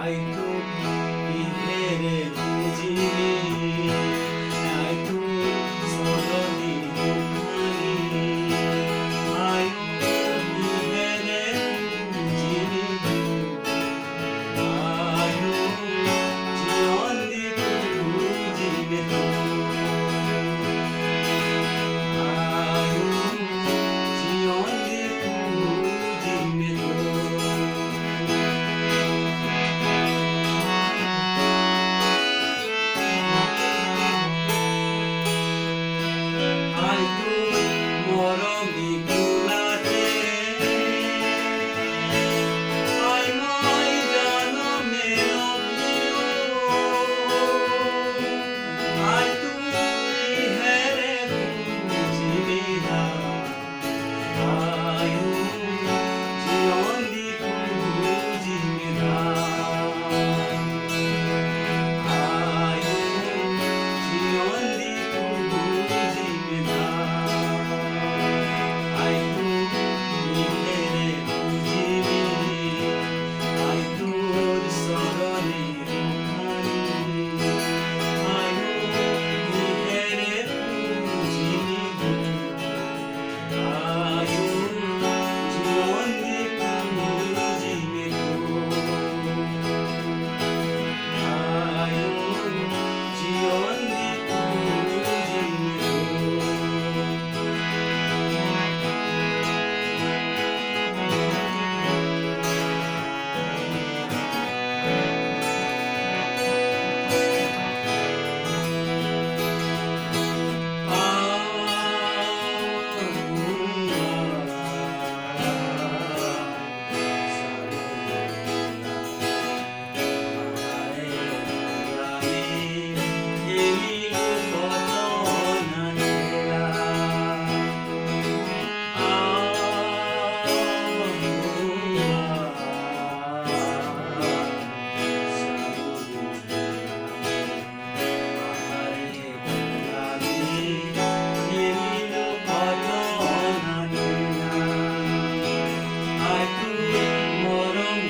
Ai tu ihere bujini, ai tu soroni dukhani, ai tu ihere bujini, ayu jiyondi bujini tu, ayu jiyondi bujini tu. Ai tu moromi kulate, ai moi janome lobhiyo, ai tu ihere bujiniha, ayu jiyondi bujiniha, ayu jiyondi bujiniha. Ai tu ihere bujini, ai tu soroni dukhani, ayu ihere bujini, ayu jiyondi bujini, ayu jiyondi Ai tu morong